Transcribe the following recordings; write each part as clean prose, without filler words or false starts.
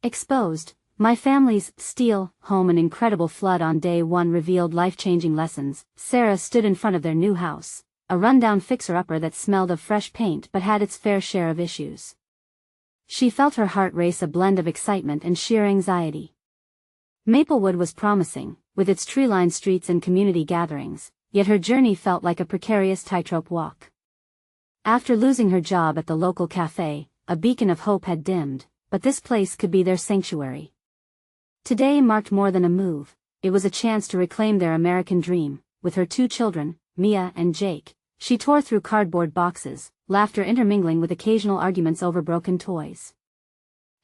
Exposed, my family's steel home. An incredible flood on day one revealed life-changing lessons. Sarah stood in front of their new house, a rundown fixer-upper that smelled of fresh paint but had its fair share of issues. She felt her heart race, a blend of excitement and sheer anxiety. Maplewood was promising, with its tree-lined streets and community gatherings, yet her journey felt like a precarious tightrope walk. After losing her job at the local cafe, a beacon of hope had dimmed, but this place could be their sanctuary. Today marked more than a move, it was a chance to reclaim their American dream. With her two children, Mia and Jake, she tore through cardboard boxes, laughter intermingling with occasional arguments over broken toys.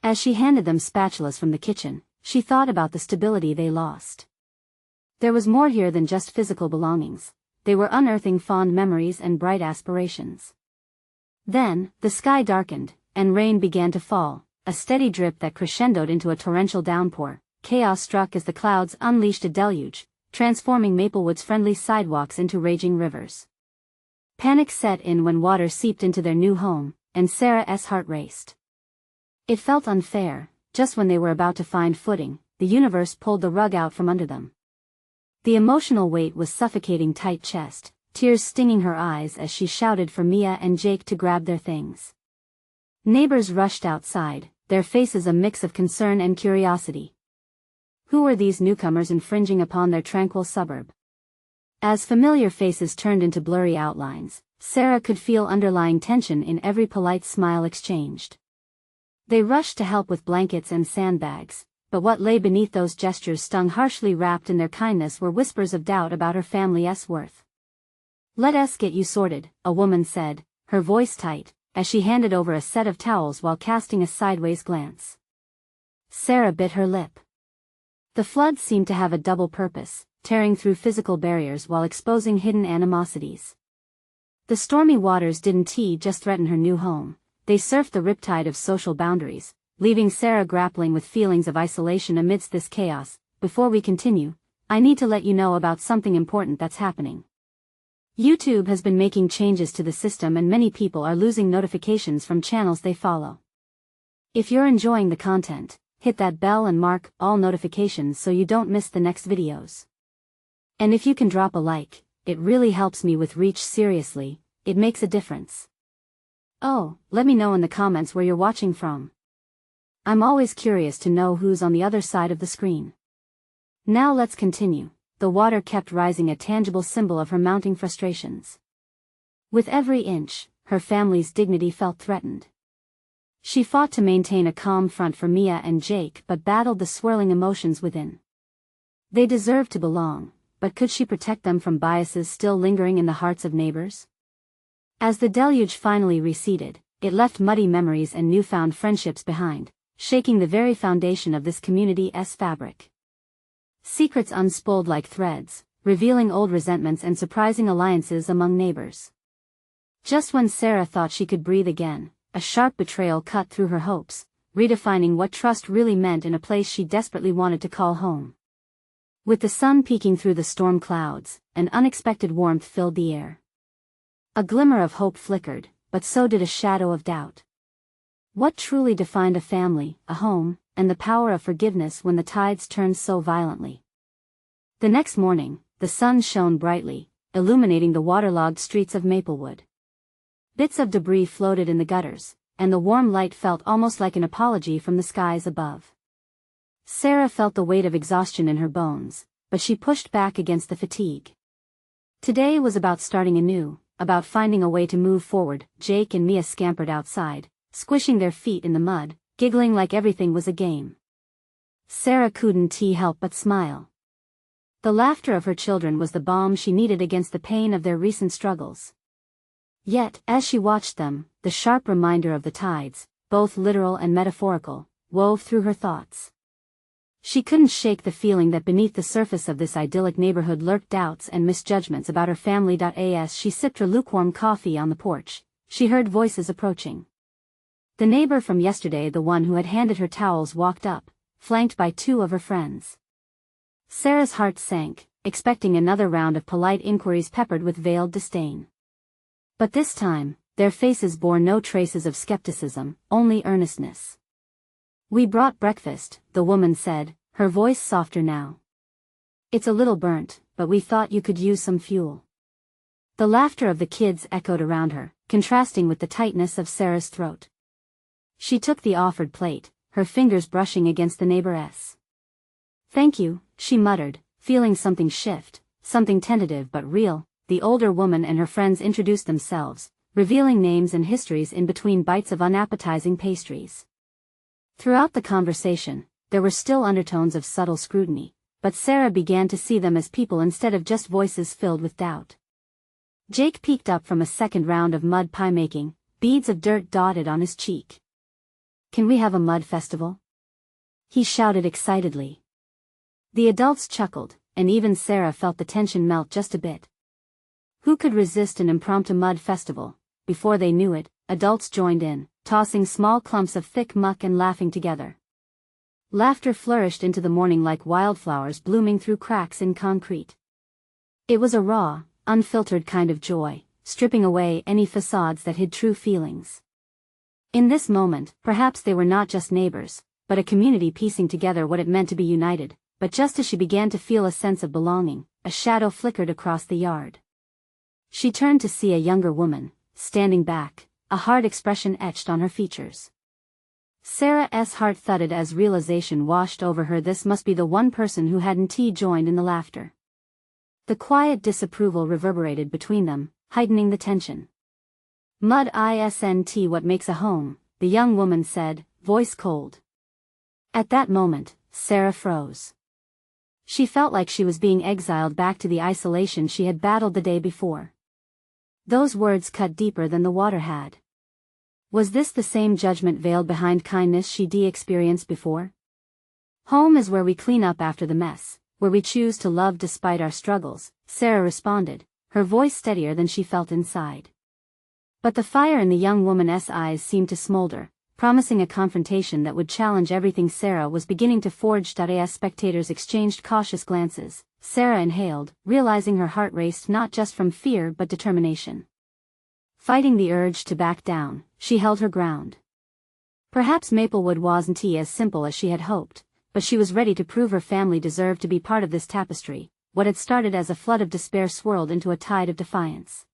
As she handed them spatulas from the kitchen, she thought about the stability they lost. There was more here than just physical belongings. They were unearthing fond memories and bright aspirations. Then, the sky darkened, and rain began to fall, a steady drip that crescendoed into a torrential downpour. Chaos struck as the clouds unleashed a deluge, transforming Maplewood's friendly sidewalks into raging rivers. Panic set in when water seeped into their new home, and Sarah's heart raced. It felt unfair. Just when they were about to find footing, the universe pulled the rug out from under them. The emotional weight was suffocating. Tight chest, tears stinging her eyes as she shouted for Mia and Jake to grab their things. Neighbors rushed outside, their faces a mix of concern and curiosity. Who were these newcomers infringing upon their tranquil suburb? As familiar faces turned into blurry outlines, Sarah could feel underlying tension in every polite smile exchanged. They rushed to help with blankets and sandbags, but what lay beneath those gestures stung harshly. Wrapped in their kindness were whispers of doubt about her family's worth. "Let us get you sorted," a woman said, her voice tight, as she handed over a set of towels while casting a sideways glance. Sarah bit her lip. The flood seemed to have a double purpose, tearing through physical barriers while exposing hidden animosities. The stormy waters didn't just threaten her new home, they surfed the riptide of social boundaries, leaving Sarah grappling with feelings of isolation amidst this chaos. Before we continue, I need to let you know about something important that's happening. YouTube has been making changes to the system and many people are losing notifications from channels they follow. If you're enjoying the content, hit that bell and mark all notifications so you don't miss the next videos. And if you can drop a like, it really helps me with reach. Seriously, it makes a difference. Oh, let me know in the comments where you're watching from. I'm always curious to know who's on the other side of the screen. Now let's continue. The water kept rising, a tangible symbol of her mounting frustrations. With every inch, her family's dignity felt threatened. She fought to maintain a calm front for Mia and Jake but battled the swirling emotions within. They deserved to belong, but could she protect them from biases still lingering in the hearts of neighbors? As the deluge finally receded, it left muddy memories and newfound friendships behind, shaking the very foundation of this community's fabric. Secrets unspooled like threads, revealing old resentments and surprising alliances among neighbors. Just when Sarah thought she could breathe again, a sharp betrayal cut through her hopes, redefining what trust really meant in a place she desperately wanted to call home. With the sun peeking through the storm clouds, an unexpected warmth filled the air. A glimmer of hope flickered, but so did a shadow of doubt. What truly defined a family, a home, and the power of forgiveness when the tides turned so violently? The next morning, the sun shone brightly, illuminating the waterlogged streets of Maplewood. Bits of debris floated in the gutters, and the warm light felt almost like an apology from the skies above. Sarah felt the weight of exhaustion in her bones, but she pushed back against the fatigue. Today was about starting anew, about finding a way to move forward. Jake and Mia scampered outside, squishing their feet in the mud, giggling like everything was a game. Sarah couldn't help but smile. The laughter of her children was the balm she needed against the pain of their recent struggles. Yet, as she watched them, the sharp reminder of the tides, both literal and metaphorical, wove through her thoughts. She couldn't shake the feeling that beneath the surface of this idyllic neighborhood lurked doubts and misjudgments about her family. As she sipped her lukewarm coffee on the porch, she heard voices approaching. The neighbor from yesterday, the one who had handed her towels, walked up, flanked by two of her friends. Sarah's heart sank, expecting another round of polite inquiries peppered with veiled disdain. But this time, their faces bore no traces of skepticism, only earnestness. We brought breakfast, the woman said, her voice softer now. It's a little burnt, but we thought you could use some fuel. The laughter of the kids echoed around her, contrasting with the tightness of Sarah's throat. She took the offered plate, her fingers brushing against the neighbor's. Thank you, she muttered, feeling something shift, something tentative but real. The older woman and her friends introduced themselves, revealing names and histories in between bites of unappetizing pastries. Throughout the conversation, there were still undertones of subtle scrutiny, but Sarah began to see them as people instead of just voices filled with doubt. Jake peeked up from a second round of mud pie making, beads of dirt dotted on his cheek. Can we have a mud festival? He shouted excitedly. The adults chuckled, and even Sarah felt the tension melt just a bit. Who could resist an impromptu mud festival? Before they knew it, adults joined in, tossing small clumps of thick muck and laughing together. Laughter flourished into the morning like wildflowers blooming through cracks in concrete. It was a raw, unfiltered kind of joy, stripping away any facades that hid true feelings. In this moment, perhaps they were not just neighbors, but a community piecing together what it meant to be united. But just as she began to feel a sense of belonging, a shadow flickered across the yard. She turned to see a younger woman, standing back, a hard expression etched on her features. Sarah's heart thudded as realization washed over her. This must be the one person who hadn't joined in the laughter. The quiet disapproval reverberated between them, heightening the tension. Mud isn't what makes a home, the young woman said, voice cold. At that moment, Sarah froze. She felt like she was being exiled back to the isolation she had battled the day before. Those words cut deeper than the water had. Was this the same judgment veiled behind kindness she'd experienced before? Home is where we clean up after the mess, where we choose to love despite our struggles, Sarah responded, her voice steadier than she felt inside. But the fire in the young woman's eyes seemed to smolder, promising a confrontation that would challenge everything Sarah was beginning to forge. As spectators exchanged cautious glances, Sarah inhaled, realizing her heart raced not just from fear but determination. Fighting the urge to back down, she held her ground. Perhaps Maplewood wasn't as simple as she had hoped, but she was ready to prove her family deserved to be part of this tapestry. What had started as a flood of despair swirled into a tide of defiance.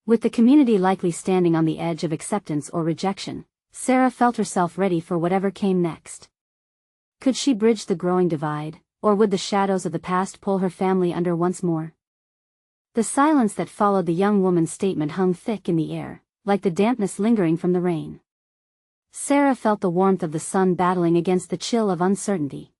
With the community likely standing on the edge of acceptance or rejection, Sarah felt herself ready for whatever came next. Could she bridge the growing divide, or would the shadows of the past pull her family under once more? The silence that followed the young woman's statement hung thick in the air, like the dampness lingering from the rain. Sarah felt the warmth of the sun battling against the chill of uncertainty.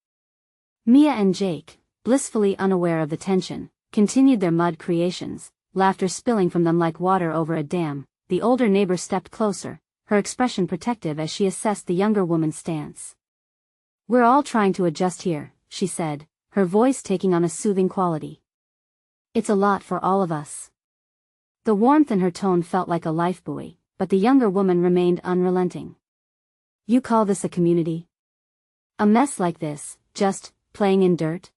Mia and Jake, blissfully unaware of the tension, continued their mud creations, laughter spilling from them like water over a dam. The older neighbor stepped closer, her expression protective as she assessed the younger woman's stance. We're all trying to adjust here, she said, her voice taking on a soothing quality. It's a lot for all of us. The warmth in her tone felt like a life buoy, but the younger woman remained unrelenting. You call this a community? A mess like this, just playing in dirt?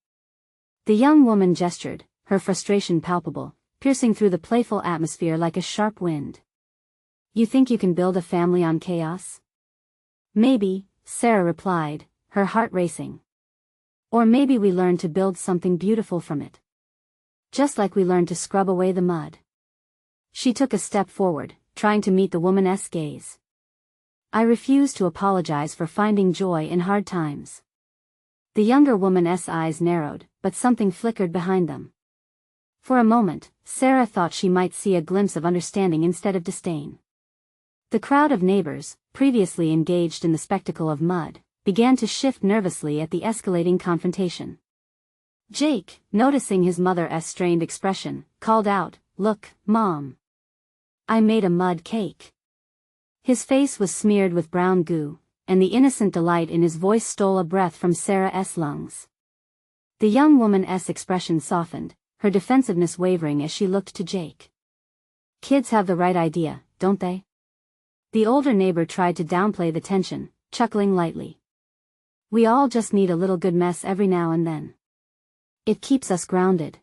The young woman gestured, her frustration palpable, piercing through the playful atmosphere like a sharp wind. You think you can build a family on chaos? Maybe, Sarah replied, her heart racing. Or maybe we learn to build something beautiful from it. Just like we learned to scrub away the mud. She took a step forward, trying to meet the woman's gaze. I refuse to apologize for finding joy in hard times. The younger woman's eyes narrowed, but something flickered behind them. For a moment, Sarah thought she might see a glimpse of understanding instead of disdain. The crowd of neighbors, previously engaged in the spectacle of mud, began to shift nervously at the escalating confrontation. Jake, noticing his mother's strained expression, called out, "Look, Mom. I made a mud cake." His face was smeared with brown goo, and the innocent delight in his voice stole a breath from Sarah's lungs. The young woman's expression softened, her defensiveness wavering as she looked to Jake. Kids have the right idea, don't they? The older neighbor tried to downplay the tension, chuckling lightly. We all just need a little good mess every now and then. It keeps us grounded.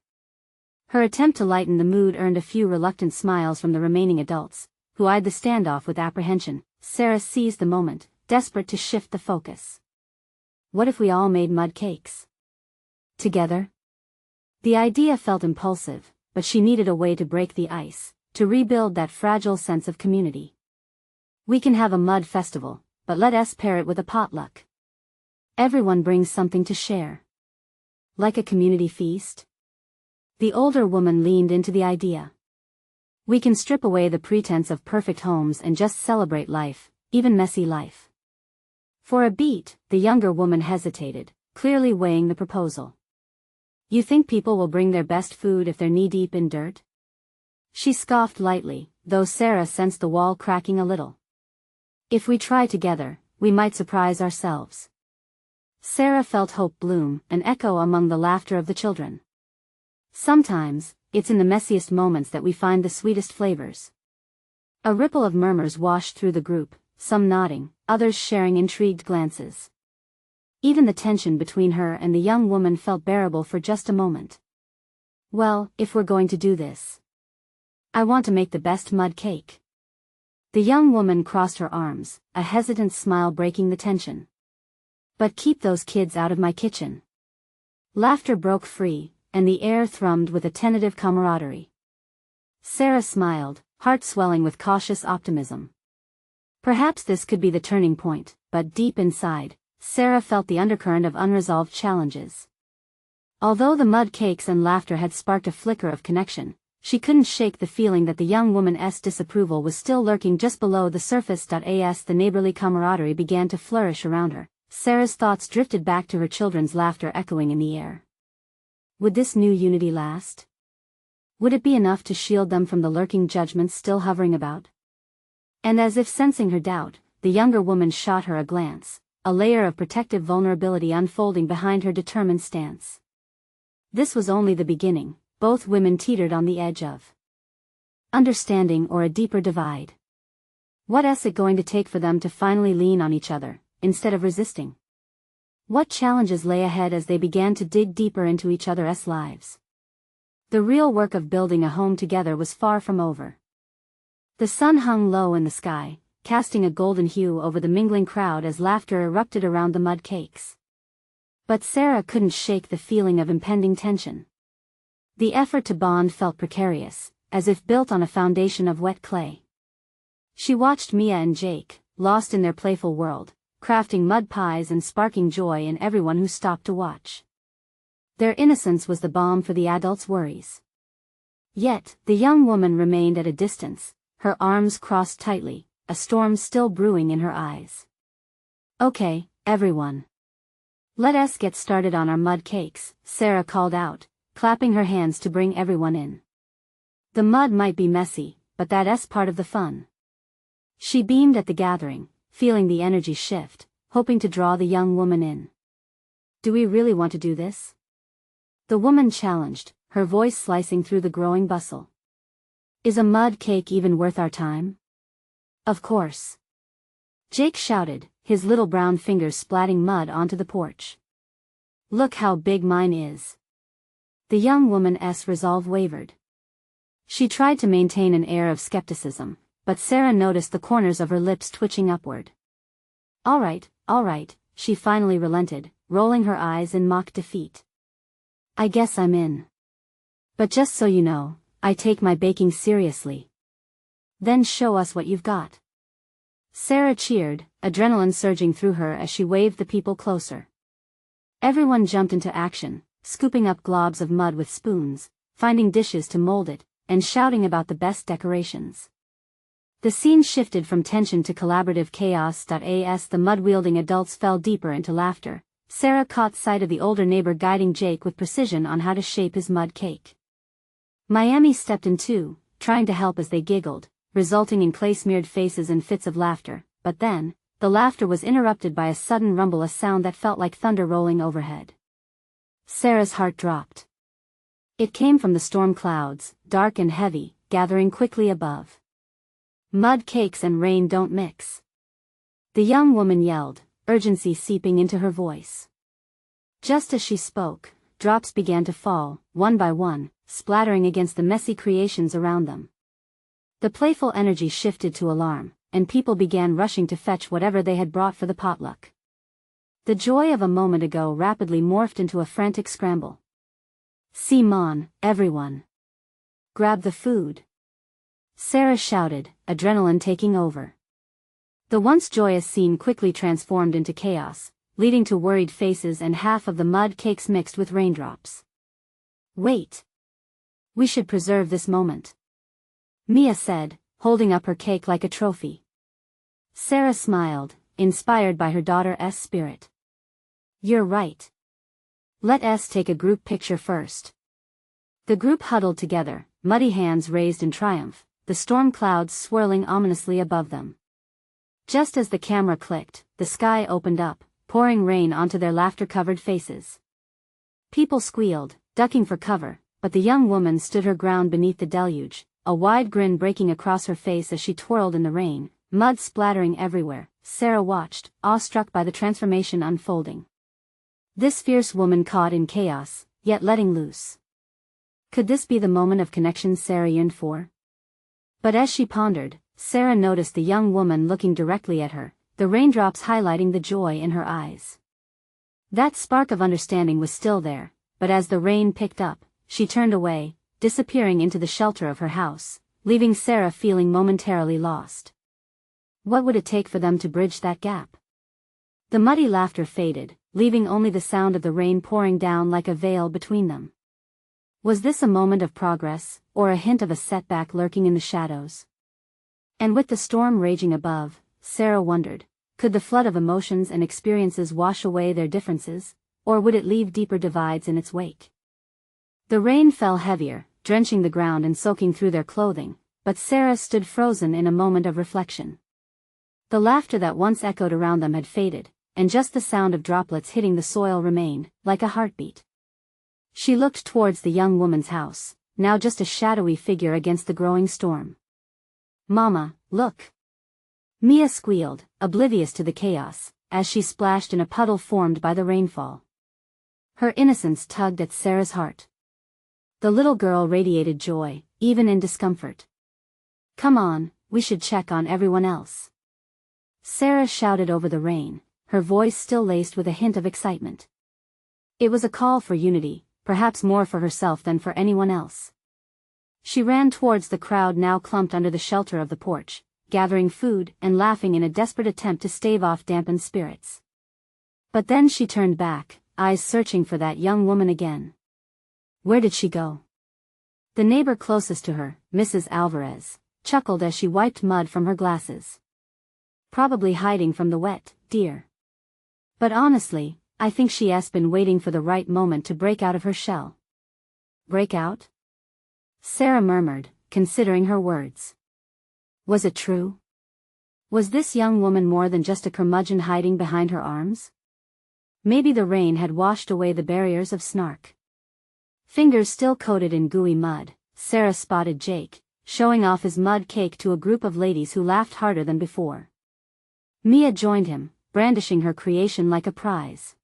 Her attempt to lighten the mood earned a few reluctant smiles from the remaining adults, who eyed the standoff with apprehension. Sarah seized the moment, desperate to shift the focus. What if we all made mud cakes together? The idea felt impulsive, but she needed a way to break the ice, to rebuild that fragile sense of community. We can have a mud festival, but let us pair it with a potluck. Everyone brings something to share. Like a community feast? The older woman leaned into the idea. We can strip away the pretense of perfect homes and just celebrate life, even messy life. For a beat, the younger woman hesitated, clearly weighing the proposal. You think people will bring their best food if they're knee-deep in dirt? She scoffed lightly, though Sarah sensed the wall cracking a little. If we try together, we might surprise ourselves. Sarah felt hope bloom, an echo among the laughter of the children. Sometimes, it's in the messiest moments that we find the sweetest flavors. A ripple of murmurs washed through the group, some nodding, others sharing intrigued glances. Even the tension between her and the young woman felt bearable for just a moment. Well, if we're going to do this, I want to make the best mud cake. The young woman crossed her arms, a hesitant smile breaking the tension. But keep those kids out of my kitchen. Laughter broke free, and the air thrummed with a tentative camaraderie. Sarah smiled, heart swelling with cautious optimism. Perhaps this could be the turning point, but deep inside, Sarah felt the undercurrent of unresolved challenges. Although the mud cakes and laughter had sparked a flicker of connection, she couldn't shake the feeling that the young woman's disapproval was still lurking just below the surface. As the neighborly camaraderie began to flourish around her, Sarah's thoughts drifted back to her children's laughter echoing in the air. Would this new unity last? Would it be enough to shield them from the lurking judgments still hovering about? And as if sensing her doubt, the younger woman shot her a glance, a layer of protective vulnerability unfolding behind her determined stance. This was only the beginning. Both women teetered on the edge of understanding or a deeper divide. What is it going to take for them to finally lean on each other, instead of resisting? What challenges lay ahead as they began to dig deeper into each other's lives? The real work of building a home together was far from over. The sun hung low in the sky, casting a golden hue over the mingling crowd as laughter erupted around the mud cakes. But Sarah couldn't shake the feeling of impending tension. The effort to bond felt precarious, as if built on a foundation of wet clay. She watched Mia and Jake, lost in their playful world, crafting mud pies and sparking joy in everyone who stopped to watch. Their innocence was the balm for the adults' worries. Yet, the young woman remained at a distance, her arms crossed tightly, a storm still brewing in her eyes. Okay, everyone. Let us get started on our mud cakes, Sarah called out, clapping her hands to bring everyone in. The mud might be messy, but that's part of the fun. She beamed at the gathering, feeling the energy shift, hoping to draw the young woman in. Do we really want to do this? The woman challenged, her voice slicing through the growing bustle. Is a mud cake even worth our time? Of course. Jake shouted, his little brown fingers splatting mud onto the porch. Look how big mine is. The young woman's resolve wavered. She tried to maintain an air of skepticism, but Sarah noticed the corners of her lips twitching upward. All right, she finally relented, rolling her eyes in mock defeat. I guess I'm in. But just so you know, I take my baking seriously. Then show us what you've got. Sarah cheered, adrenaline surging through her as she waved the people closer. Everyone jumped into action, scooping up globs of mud with spoons, finding dishes to mold it, and shouting about the best decorations. The scene shifted from tension to collaborative chaos. As the mud-wielding adults fell deeper into laughter, Sarah caught sight of the older neighbor guiding Jake with precision on how to shape his mud cake. Miami stepped in too, trying to help as they giggled, resulting in clay-smeared faces and fits of laughter, but then, the laughter was interrupted by a sudden rumble, a sound that felt like thunder rolling overhead. Sarah's heart dropped. It came from the storm clouds, dark and heavy, gathering quickly above. Mud cakes and rain don't mix. The young woman yelled, urgency seeping into her voice. Just as she spoke, drops began to fall, one by one, splattering against the messy creations around them. The playful energy shifted to alarm, and people began rushing to fetch whatever they had brought for the potluck. The joy of a moment ago rapidly morphed into a frantic scramble. "Simon, everyone! Grab the food!" Sarah shouted, adrenaline taking over. The once joyous scene quickly transformed into chaos, leading to worried faces and half of the mud cakes mixed with raindrops. "Wait! We should preserve this moment," Mia said, holding up her cake like a trophy. Sarah smiled, inspired by her daughter's spirit. "You're right. Let us take a group picture first." The group huddled together, muddy hands raised in triumph, the storm clouds swirling ominously above them. Just as the camera clicked, the sky opened up, pouring rain onto their laughter-covered faces. People squealed, ducking for cover, but the young woman stood her ground beneath the deluge, a wide grin breaking across her face as she twirled in the rain, mud splattering everywhere. Sarah watched, awestruck by the transformation unfolding. This fierce woman caught in chaos, yet letting loose. Could this be the moment of connection Sarah yearned for? But as she pondered, Sarah noticed the young woman looking directly at her, the raindrops highlighting the joy in her eyes. That spark of understanding was still there, but as the rain picked up, she turned away, disappearing into the shelter of her house, leaving Sarah feeling momentarily lost. What would it take for them to bridge that gap? The muddy laughter faded, leaving only the sound of the rain pouring down like a veil between them. Was this a moment of progress, or a hint of a setback lurking in the shadows? And with the storm raging above, Sarah wondered, could the flood of emotions and experiences wash away their differences, or would it leave deeper divides in its wake? The rain fell heavier, drenching the ground and soaking through their clothing, but Sarah stood frozen in a moment of reflection. The laughter that once echoed around them had faded, and just the sound of droplets hitting the soil remained, like a heartbeat. She looked towards the young woman's house, now just a shadowy figure against the growing storm. "Mama, look!" Mia squealed, oblivious to the chaos, as she splashed in a puddle formed by the rainfall. Her innocence tugged at Sarah's heart. The little girl radiated joy, even in discomfort. "Come on, we should check on everyone else." Sarah shouted over the rain, her voice still laced with a hint of excitement. It was a call for unity, perhaps more for herself than for anyone else. She ran towards the crowd now clumped under the shelter of the porch, gathering food and laughing in a desperate attempt to stave off dampened spirits. But then she turned back, eyes searching for that young woman again. Where did she go? The neighbor closest to her, Mrs. Alvarez, chuckled as she wiped mud from her glasses. "Probably hiding from the wet, dear. But honestly, I think she has been waiting for the right moment to break out of her shell." "Break out?" Sarah murmured, considering her words. Was it true? Was this young woman more than just a curmudgeon hiding behind her arms? Maybe the rain had washed away the barriers of snark. Fingers still coated in gooey mud, Sarah spotted Jake, showing off his mud cake to a group of ladies who laughed harder than before. Mia joined him, brandishing her creation like a prize.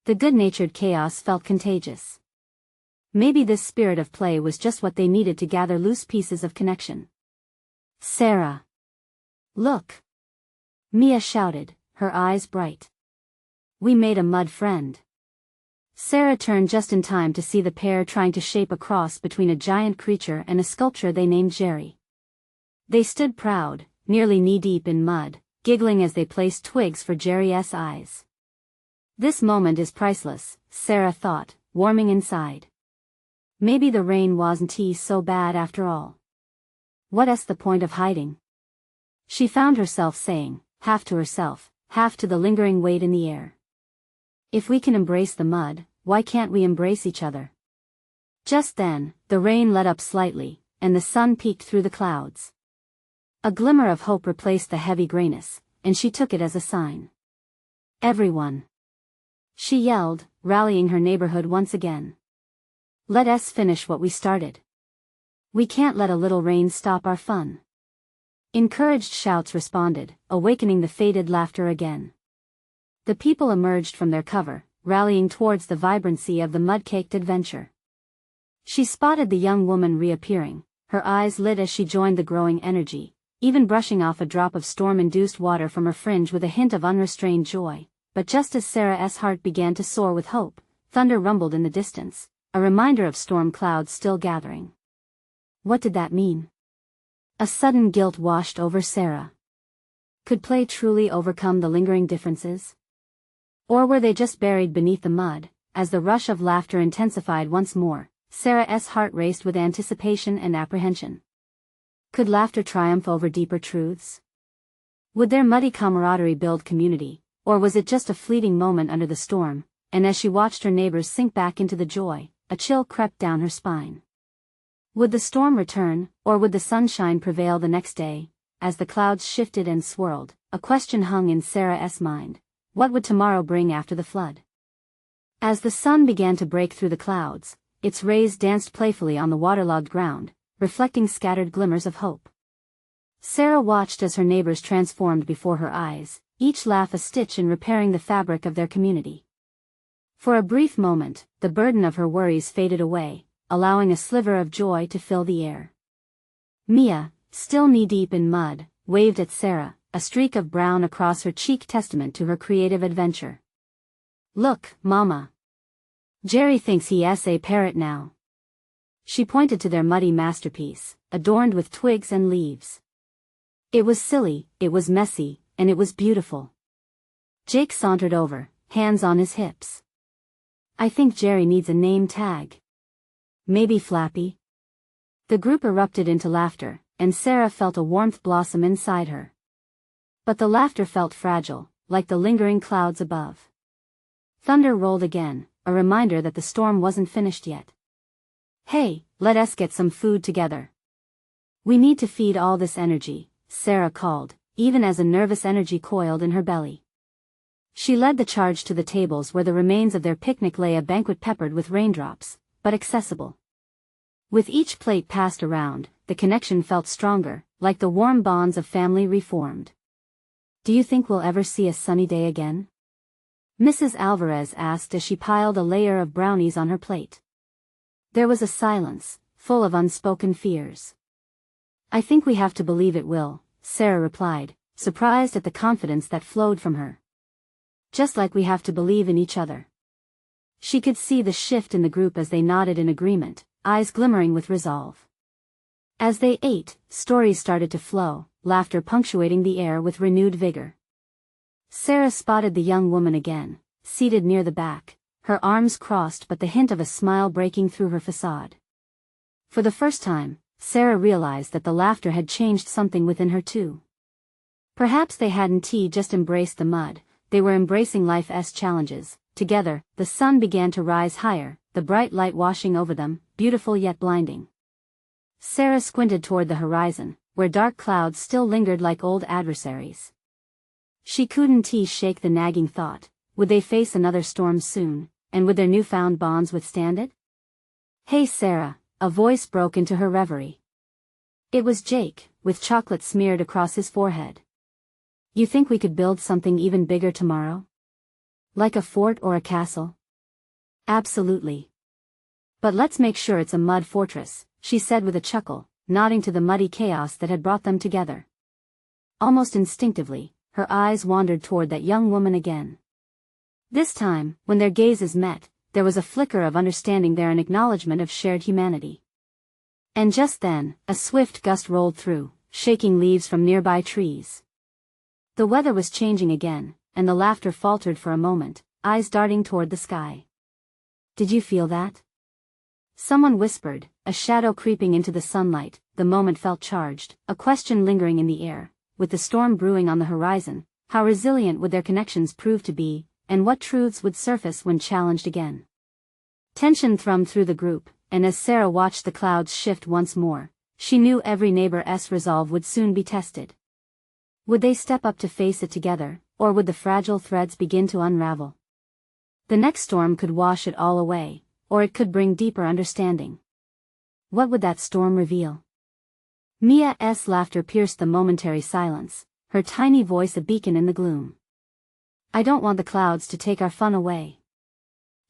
The good-natured chaos felt contagious. Maybe this spirit of play was just what they needed to gather loose pieces of connection. "Sarah! Look!" Mia shouted, her eyes bright. "We made a mud friend." Sarah turned just in time to see the pair trying to shape a cross between a giant creature and a sculpture they named Jerry. They stood proud, nearly knee-deep in mud, giggling as they placed twigs for Jerry's eyes. This moment is priceless, Sarah thought, warming inside. Maybe the rain wasn't so bad after all. What's the point of hiding? She found herself saying, half to herself, half to the lingering weight in the air. If we can embrace the mud, why can't we embrace each other? Just then, the rain let up slightly, and the sun peeked through the clouds. A glimmer of hope replaced the heavy grayness, and she took it as a sign. "Everyone!" she yelled, rallying her neighborhood once again. "Let us finish what we started. We can't let a little rain stop our fun." Encouraged shouts responded, awakening the faded laughter again. The people emerged from their cover, rallying towards the vibrancy of the mud-caked adventure. She spotted the young woman reappearing, her eyes lit as she joined the growing energy, even brushing off a drop of storm-induced water from her fringe with a hint of unrestrained joy. But just as Sarah's heart began to soar with hope, thunder rumbled in the distance, a reminder of storm clouds still gathering. What did that mean? A sudden guilt washed over Sarah. Could play truly overcome the lingering differences? Or were they just buried beneath the mud? As the rush of laughter intensified once more, Sarah's heart raced with anticipation and apprehension. Could laughter triumph over deeper truths? Would their muddy camaraderie build community, or was it just a fleeting moment under the storm? And as she watched her neighbors sink back into the joy, a chill crept down her spine. Would the storm return, or would the sunshine prevail the next day? As the clouds shifted and swirled, a question hung in Sarah's mind. What would tomorrow bring after the flood? As the sun began to break through the clouds, its rays danced playfully on the waterlogged ground, reflecting scattered glimmers of hope. Sarah watched as her neighbors transformed before her eyes, each laugh a stitch in repairing the fabric of their community. For a brief moment, the burden of her worries faded away, allowing a sliver of joy to fill the air. Mia, still knee-deep in mud, waved at Sarah, a streak of brown across her cheek testament to her creative adventure. "Look, Mama. Jerry thinks he's a parrot now." She pointed to their muddy masterpiece, adorned with twigs and leaves. It was silly, it was messy, and it was beautiful. Jake sauntered over, hands on his hips. "I think Jerry needs a name tag. Maybe Flappy?" The group erupted into laughter, and Sarah felt a warmth blossom inside her. But the laughter felt fragile, like the lingering clouds above. Thunder rolled again, a reminder that the storm wasn't finished yet. "Hey, let us get some food together. We need to feed all this energy," Sarah called, even as a nervous energy coiled in her belly. She led the charge to the tables where the remains of their picnic lay, a banquet peppered with raindrops, but accessible. With each plate passed around, the connection felt stronger, like the warm bonds of family reformed. "Do you think we'll ever see a sunny day again?" Mrs. Alvarez asked as she piled a layer of brownies on her plate. There was a silence, full of unspoken fears. "I think we have to believe it will," Sarah replied, surprised at the confidence that flowed from her. "Just like we have to believe in each other." She could see the shift in the group as they nodded in agreement, eyes glimmering with resolve. As they ate, stories started to flow, laughter punctuating the air with renewed vigor. Sarah spotted the young woman again, seated near the back, her arms crossed but the hint of a smile breaking through her facade. For the first time, Sarah realized that the laughter had changed something within her too. Perhaps they hadn't just embraced the mud, they were embracing life's challenges. Together, the sun began to rise higher, the bright light washing over them, beautiful yet blinding. Sarah squinted toward the horizon, where dark clouds still lingered like old adversaries. She couldn't shake the nagging thought, would they face another storm soon, and would their newfound bonds withstand it? "Hey Sarah," a voice broke into her reverie. It was Jake, with chocolate smeared across his forehead. "You think we could build something even bigger tomorrow? Like a fort or a castle?" "Absolutely. But let's make sure it's a mud fortress," she said with a chuckle, nodding to the muddy chaos that had brought them together. Almost instinctively, her eyes wandered toward that young woman again. This time, when their gazes met, there was a flicker of understanding there, an acknowledgement of shared humanity. And just then, a swift gust rolled through, shaking leaves from nearby trees. The weather was changing again, and the laughter faltered for a moment, eyes darting toward the sky. "Did you feel that?" Someone whispered, a shadow creeping into the sunlight. The moment felt charged, a question lingering in the air. With the storm brewing on the horizon, how resilient would their connections prove to be, and what truths would surface when challenged again? Tension thrummed through the group, and as Sarah watched the clouds shift once more, she knew every neighbor's resolve would soon be tested. Would they step up to face it together, or would the fragile threads begin to unravel? The next storm could wash it all away, or it could bring deeper understanding. What would that storm reveal? Mia's laughter pierced the momentary silence, her tiny voice a beacon in the gloom. "I don't want the clouds to take our fun away,"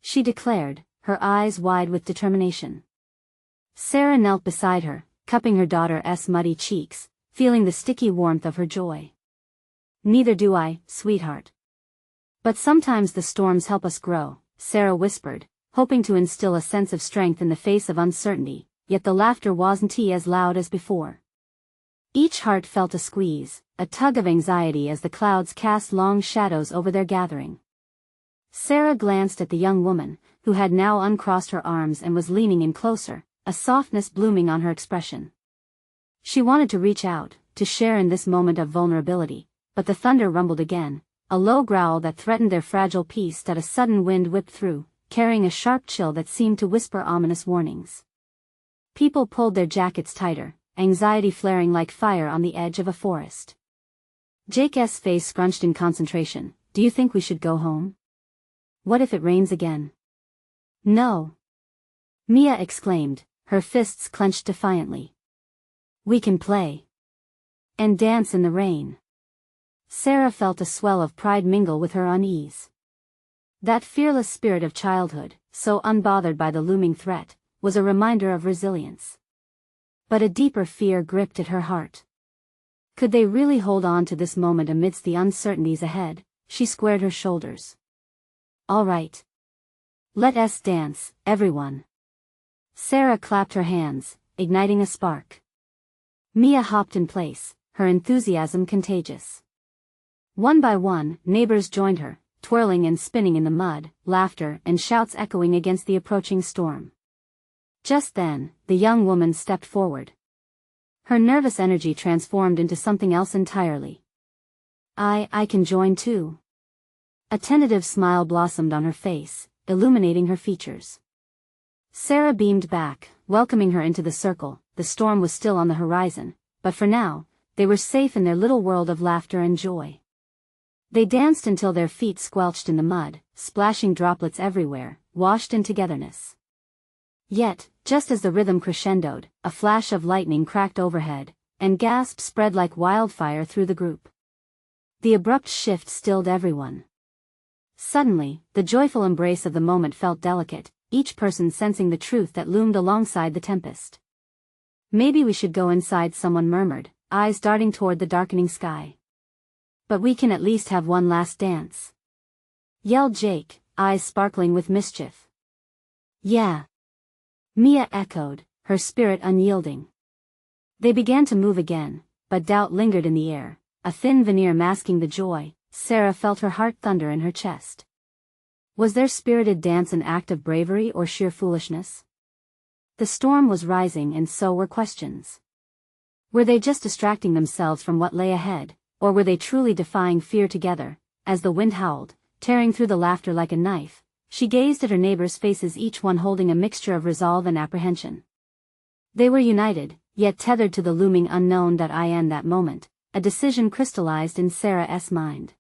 she declared, her eyes wide with determination. Sarah knelt beside her, cupping her daughter's muddy cheeks, feeling the sticky warmth of her joy. "Neither do I, sweetheart. But sometimes the storms help us grow," Sarah whispered, hoping to instill a sense of strength in the face of uncertainty, yet the laughter wasn't as loud as before. Each heart felt a squeeze, a tug of anxiety as the clouds cast long shadows over their gathering. Sarah glanced at the young woman, who had now uncrossed her arms and was leaning in closer, a softness blooming on her expression. She wanted to reach out, to share in this moment of vulnerability, but the thunder rumbled again, a low growl that threatened their fragile peace that a sudden wind whipped through, carrying a sharp chill that seemed to whisper ominous warnings. People pulled their jackets tighter, anxiety flaring like fire on the edge of a forest. Jake's face scrunched in concentration. "Do you think we should go home? What if it rains again?" "No," Mia exclaimed, her fists clenched defiantly. "We can play. And dance in the rain." Sarah felt a swell of pride mingle with her unease. That fearless spirit of childhood, so unbothered by the looming threat, was a reminder of resilience. But a deeper fear gripped at her heart. Could they really hold on to this moment amidst the uncertainties ahead? She squared her shoulders. "All right. Let us dance, everyone." Sarah clapped her hands, igniting a spark. Mia hopped in place, her enthusiasm contagious. One by one, neighbors joined her, twirling and spinning in the mud, laughter and shouts echoing against the approaching storm. Just then, the young woman stepped forward. Her nervous energy transformed into something else entirely. I can join too." A tentative smile blossomed on her face, illuminating her features. Sarah beamed back, welcoming her into the circle. The storm was still on the horizon, but for now, they were safe in their little world of laughter and joy. They danced until their feet squelched in the mud, splashing droplets everywhere, washed in togetherness. Yet, just as the rhythm crescendoed, a flash of lightning cracked overhead, and gasps spread like wildfire through the group. The abrupt shift stilled everyone. Suddenly, the joyful embrace of the moment felt delicate, each person sensing the truth that loomed alongside the tempest. "Maybe we should go inside," someone murmured, eyes darting toward the darkening sky. "But we can at least have one last dance," yelled Jake, eyes sparkling with mischief. "Yeah," Mia echoed, her spirit unyielding. They began to move again, but doubt lingered in the air, a thin veneer masking the joy. Sarah felt her heart thunder in her chest. Was their spirited dance an act of bravery or sheer foolishness? The storm was rising and so were questions. Were they just distracting themselves from what lay ahead, or were they truly defying fear together? As the wind howled, tearing through the laughter like a knife, she gazed at her neighbors' faces, each one holding a mixture of resolve and apprehension. They were united, yet tethered to the looming unknown. In that moment, a decision crystallized in Sarah's mind.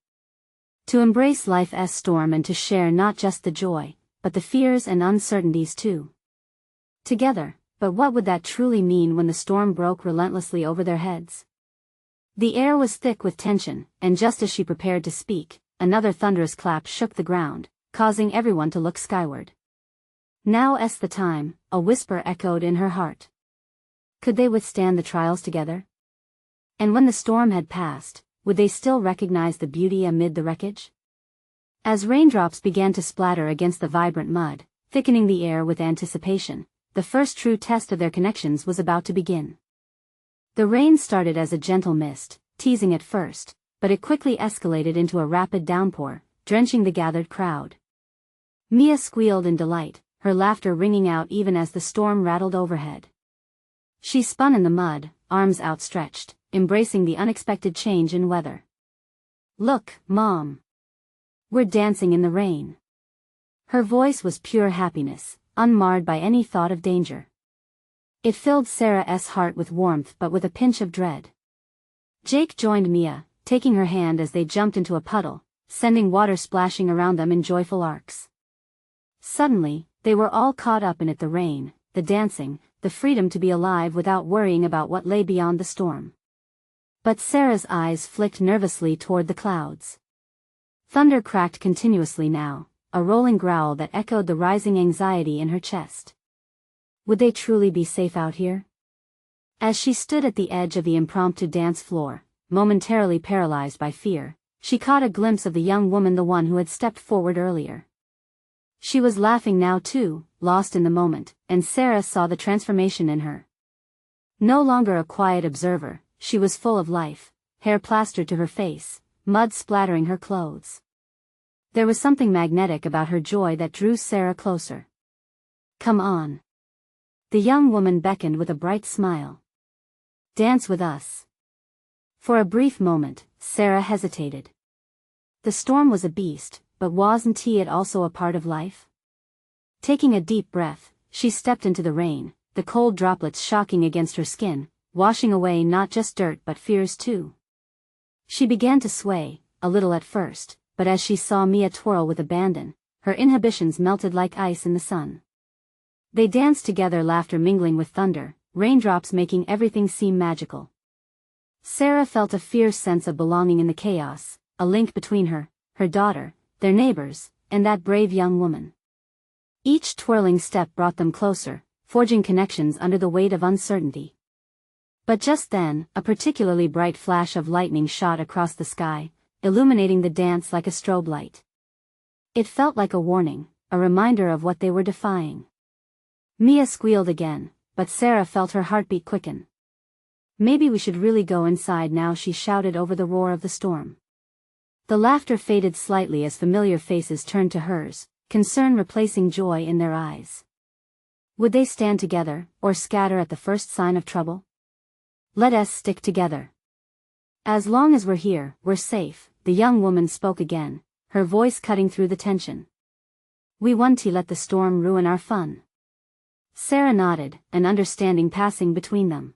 To embrace life's storm and to share not just the joy, but the fears and uncertainties too. Together, but what would that truly mean when the storm broke relentlessly over their heads? The air was thick with tension, and just as she prepared to speak, another thunderous clap shook the ground, causing everyone to look skyward. "Now's the time," a whisper echoed in her heart. Could they withstand the trials together? And when the storm had passed, would they still recognize the beauty amid the wreckage? As raindrops began to splatter against the vibrant mud, thickening the air with anticipation, the first true test of their connections was about to begin. The rain started as a gentle mist, teasing at first, but it quickly escalated into a rapid downpour, drenching the gathered crowd. Mia squealed in delight, her laughter ringing out even as the storm rattled overhead. She spun in the mud, arms outstretched, embracing the unexpected change in weather. "Look, Mom. We're dancing in the rain." Her voice was pure happiness, unmarred by any thought of danger. It filled Sarah's heart with warmth but with a pinch of dread. Jake joined Mia, taking her hand as they jumped into a puddle, sending water splashing around them in joyful arcs. Suddenly, they were all caught up in it: the rain, the dancing, the freedom to be alive without worrying about what lay beyond the storm. But Sarah's eyes flicked nervously toward the clouds. Thunder cracked continuously now, a rolling growl that echoed the rising anxiety in her chest. Would they truly be safe out here? As she stood at the edge of the impromptu dance floor, momentarily paralyzed by fear, she caught a glimpse of the young woman, the one who had stepped forward earlier. She was laughing now too, lost in the moment, and Sarah saw the transformation in her. No longer a quiet observer, she was full of life, hair plastered to her face, mud splattering her clothes. There was something magnetic about her joy that drew Sarah closer. "Come on." The young woman beckoned with a bright smile. "Dance with us." For a brief moment, Sarah hesitated. The storm was a beast, but wasn't it also a part of life? Taking a deep breath, she stepped into the rain, the cold droplets shocking against her skin, washing away not just dirt but fears too. She began to sway, a little at first, but as she saw Mia twirl with abandon, her inhibitions melted like ice in the sun. They danced together, laughter mingling with thunder, raindrops making everything seem magical. Sarah felt a fierce sense of belonging in the chaos, a link between her, her daughter, their neighbors, and that brave young woman. Each twirling step brought them closer, forging connections under the weight of uncertainty. But just then, a particularly bright flash of lightning shot across the sky, illuminating the dance like a strobe light. It felt like a warning, a reminder of what they were defying. Mia squealed again, but Sarah felt her heartbeat quicken. "Maybe we should really go inside now," she shouted over the roar of the storm. The laughter faded slightly as familiar faces turned to hers, concern replacing joy in their eyes. Would they stand together, or scatter at the first sign of trouble? "Let us stick together. As long as we're here, we're safe," the young woman spoke again, her voice cutting through the tension. "We won't let the storm ruin our fun." Sarah nodded, an understanding passing between them.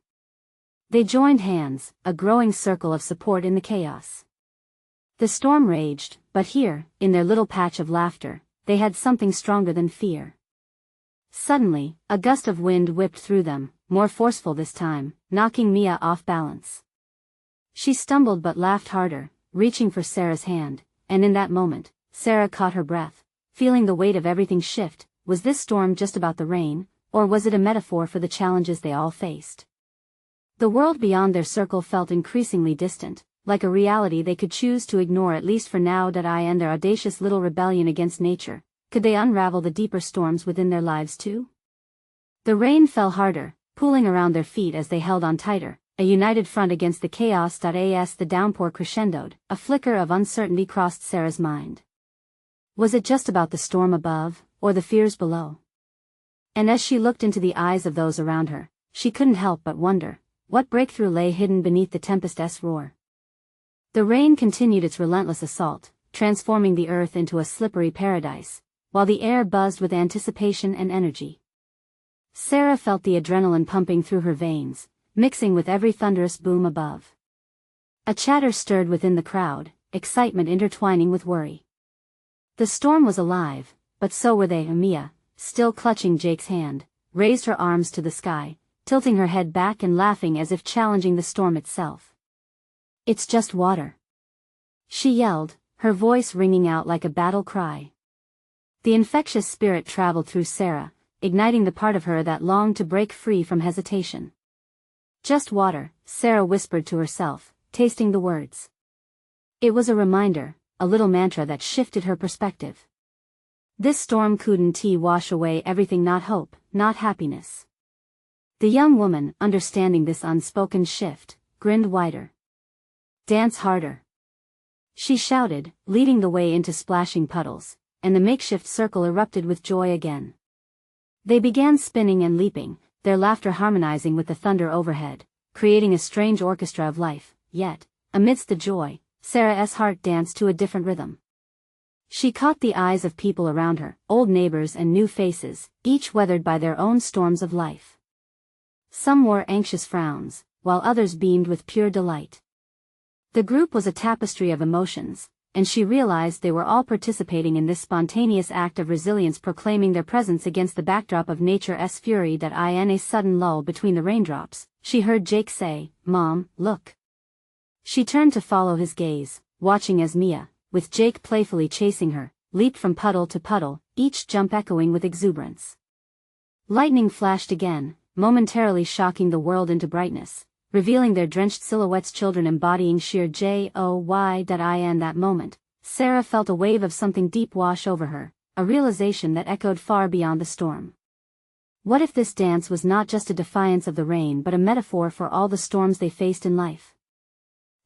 They joined hands, a growing circle of support in the chaos. The storm raged, but here, in their little patch of laughter, they had something stronger than fear. Suddenly, a gust of wind whipped through them, more forceful this time, knocking Mia off balance. She stumbled but laughed harder, reaching for Sarah's hand, and in that moment, Sarah caught her breath, feeling the weight of everything shift. Was this storm just about the rain, or was it a metaphor for the challenges they all faced? The world beyond their circle felt increasingly distant, like a reality they could choose to ignore at least for now. And their audacious little rebellion against nature, could they unravel the deeper storms within their lives too? The rain fell harder, pooling around their feet as they held on tighter, a united front against the chaos. As the downpour crescendoed, a flicker of uncertainty crossed Sarah's mind. Was it just about the storm above, or the fears below? And as she looked into the eyes of those around her, she couldn't help but wonder, what breakthrough lay hidden beneath the tempest's roar? The rain continued its relentless assault, transforming the earth into a slippery paradise, while the air buzzed with anticipation and energy. Sarah felt the adrenaline pumping through her veins, mixing with every thunderous boom above. A chatter stirred within the crowd, excitement intertwining with worry. The storm was alive, but so were they. Mia, still clutching Jake's hand, raised her arms to the sky, tilting her head back and laughing as if challenging the storm itself. "It's just water," she yelled, her voice ringing out like a battle cry. The infectious spirit traveled through Sarah, igniting the part of her that longed to break free from hesitation. "Just water," Sarah whispered to herself, tasting the words. It was a reminder, a little mantra that shifted her perspective. This storm couldn't wash away everything, not hope, not happiness. The young woman, understanding this unspoken shift, grinned wider. "Dance harder," she shouted, leading the way into splashing puddles, and the makeshift circle erupted with joy again. They began spinning and leaping, their laughter harmonizing with the thunder overhead, creating a strange orchestra of life. Yet, amidst the joy, Sarah's heart danced to a different rhythm. She caught the eyes of people around her, old neighbors and new faces, each weathered by their own storms of life. Some wore anxious frowns, while others beamed with pure delight. The group was a tapestry of emotions, and she realized they were all participating in this spontaneous act of resilience, proclaiming their presence against the backdrop of nature's fury. In a sudden lull between the raindrops, she heard Jake say, "Mom, look." She turned to follow his gaze, watching as Mia, with Jake playfully chasing her, leaped from puddle to puddle, each jump echoing with exuberance. Lightning flashed again, momentarily shocking the world into brightness, revealing their drenched silhouettes, children embodying sheer joy. In that moment, Sarah felt a wave of something deep wash over her, a realization that echoed far beyond the storm. What if this dance was not just a defiance of the rain but a metaphor for all the storms they faced in life?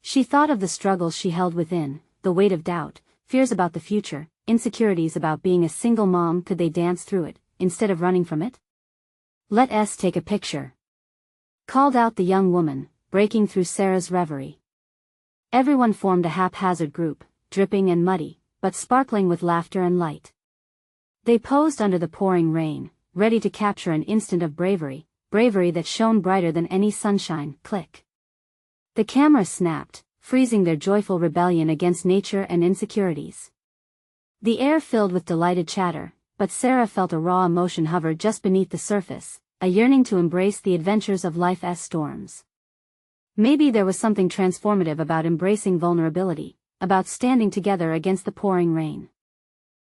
She thought of the struggles she held within, the weight of doubt, fears about the future, insecurities about being a single mom. Could they dance through it, instead of running from it? "Let us take a picture," called out the young woman, breaking through Sarah's reverie. Everyone formed a haphazard group, dripping and muddy, but sparkling with laughter and light. They posed under the pouring rain, ready to capture an instant of bravery that shone brighter than any sunshine. Click. The camera snapped, freezing their joyful rebellion against nature and insecurities. The air filled with delighted chatter, but Sarah felt a raw emotion hover just beneath the surface, a yearning to embrace the adventures of life's storms. Maybe there was something transformative about embracing vulnerability, about standing together against the pouring rain.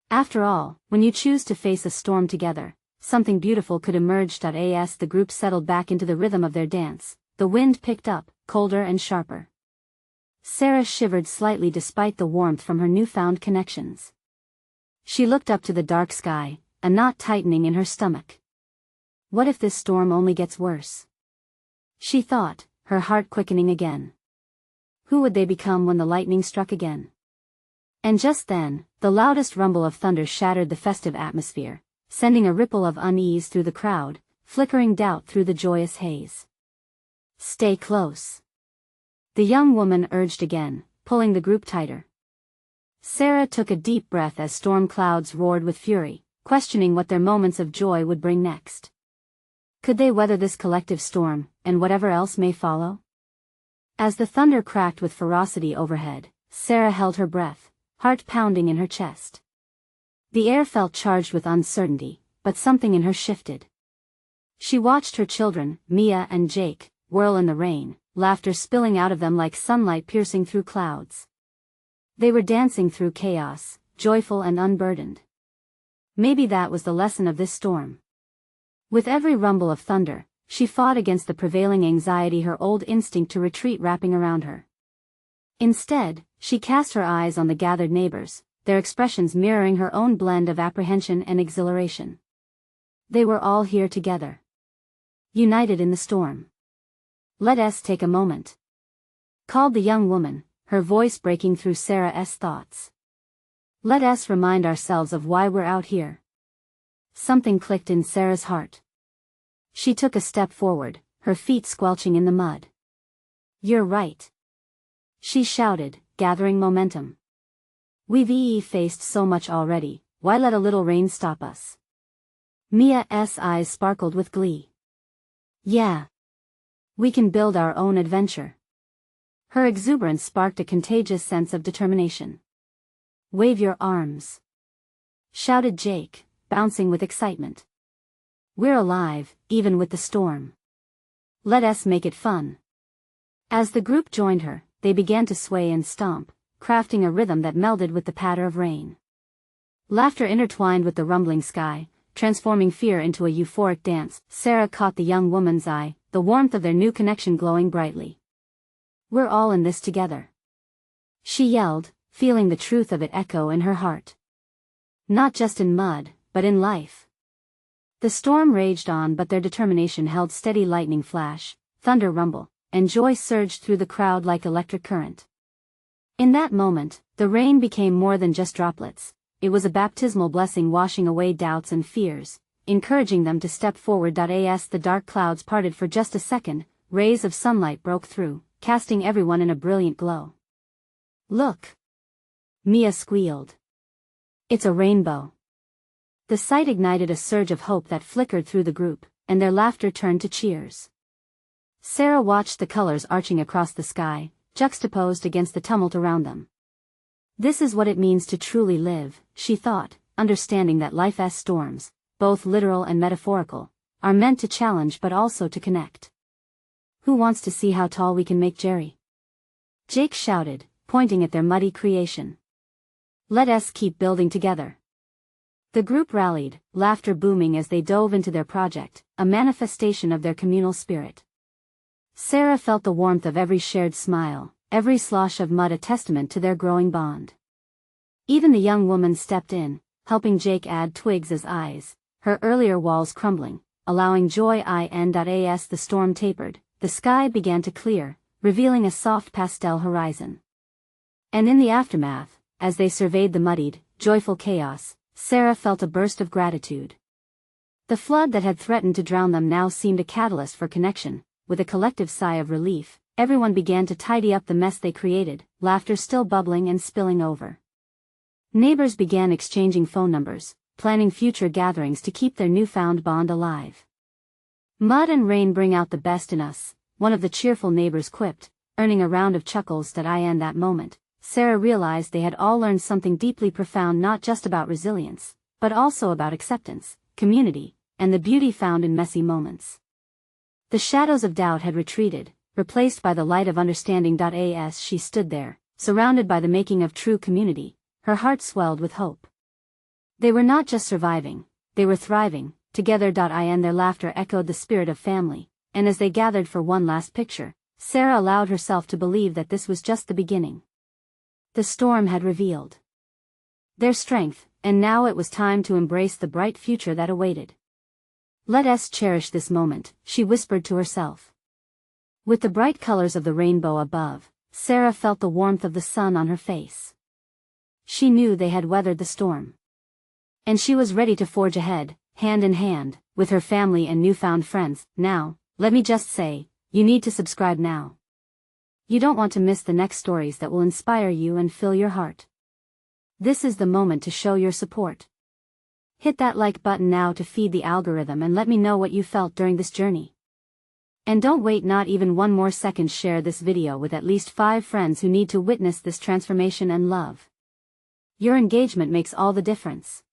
After all, when you choose to face a storm together, something beautiful could emerge. As the group settled back into the rhythm of their dance, the wind picked up, colder and sharper. Sarah shivered slightly despite the warmth from her newfound connections. She looked up to the dark sky, a knot tightening in her stomach. What if this storm only gets worse? She thought, her heart quickening again. Who would they become when the lightning struck again? And just then, the loudest rumble of thunder shattered the festive atmosphere, sending a ripple of unease through the crowd, flickering doubt through the joyous haze. "Stay close," the young woman urged again, pulling the group tighter. Sarah took a deep breath as storm clouds roared with fury, questioning what their moments of joy would bring next. Could they weather this collective storm, and whatever else may follow? As the thunder cracked with ferocity overhead, Sarah held her breath, heart pounding in her chest. The air felt charged with uncertainty, but something in her shifted. She watched her children, Mia and Jake, whirl in the rain, laughter spilling out of them like sunlight piercing through clouds. They were dancing through chaos, joyful and unburdened. Maybe that was the lesson of this storm. With every rumble of thunder, she fought against the prevailing anxiety, her old instinct to retreat wrapping around her. Instead, she cast her eyes on the gathered neighbors, their expressions mirroring her own blend of apprehension and exhilaration. They were all here together, united in the storm. "Let us take a moment," called the young woman, her voice breaking through Sarah's thoughts. "Let us remind ourselves of why we're out here." Something clicked in Sarah's heart. She took a step forward, her feet squelching in the mud. "You're right," she shouted, gathering momentum. "We've faced so much already, why let a little rain stop us?" Mia's eyes sparkled with glee. "Yeah. We can build our own adventure." Her exuberance sparked a contagious sense of determination. "Wave your arms," shouted Jake, bouncing with excitement. "We're alive, even with the storm. Let us make it fun." As the group joined her, they began to sway and stomp, crafting a rhythm that melded with the patter of rain. Laughter intertwined with the rumbling sky, transforming fear into a euphoric dance. Sarah caught the young woman's eye, the warmth of their new connection glowing brightly. "We're all in this together," she yelled, feeling the truth of it echo in her heart. Not just in mud, but in life. The storm raged on, but their determination held steady. Lightning flash, thunder rumble, and joy surged through the crowd like electric current. In that moment, the rain became more than just droplets. It was a baptismal blessing, washing away doubts and fears, encouraging them to step forward. As the dark clouds parted for just a second, rays of sunlight broke through, casting everyone in a brilliant glow. "Look!" Mia squealed. "It's a rainbow." The sight ignited a surge of hope that flickered through the group, and their laughter turned to cheers. Sarah watched the colors arching across the sky, juxtaposed against the tumult around them. This is what it means to truly live, she thought, understanding that life's storms, both literal and metaphorical, are meant to challenge but also to connect. "Who wants to see how tall we can make Jerry?" Jake shouted, pointing at their muddy creation. "Let us keep building together." The group rallied, laughter booming as they dove into their project, a manifestation of their communal spirit. Sarah felt the warmth of every shared smile, every slosh of mud a testament to their growing bond. Even the young woman stepped in, helping Jake add twigs as eyes, her earlier walls crumbling, allowing joy in. The storm tapered, the sky began to clear, revealing a soft pastel horizon. And in the aftermath, as they surveyed the muddied, joyful chaos, Sarah felt a burst of gratitude. The flood that had threatened to drown them now seemed a catalyst for connection. With a collective sigh of relief, everyone began to tidy up the mess they created, laughter still bubbling and spilling over. Neighbors began exchanging phone numbers, planning future gatherings to keep their newfound bond alive. "Mud and rain bring out the best in us," one of the cheerful neighbors quipped, earning a round of chuckles. In that moment, Sarah realized they had all learned something deeply profound, not just about resilience, but also about acceptance, community, and the beauty found in messy moments. The shadows of doubt had retreated, replaced by the light of understanding. As she stood there, surrounded by the making of true community, her heart swelled with hope. They were not just surviving, they were thriving, together. Their laughter echoed the spirit of family, and as they gathered for one last picture, Sarah allowed herself to believe that this was just the beginning. The storm had revealed their strength, and now it was time to embrace the bright future that awaited. "Let us cherish this moment," she whispered to herself. With the bright colors of the rainbow above, Sarah felt the warmth of the sun on her face. She knew they had weathered the storm. And she was ready to forge ahead, hand in hand, with her family and newfound friends. Now, let me just say, you need to subscribe now. You don't want to miss the next stories that will inspire you and fill your heart. This is the moment to show your support. Hit that like button now to feed the algorithm and let me know what you felt during this journey. And don't wait not even one more second. Share this video with at least 5 friends who need to witness this transformation and love. Your engagement makes all the difference.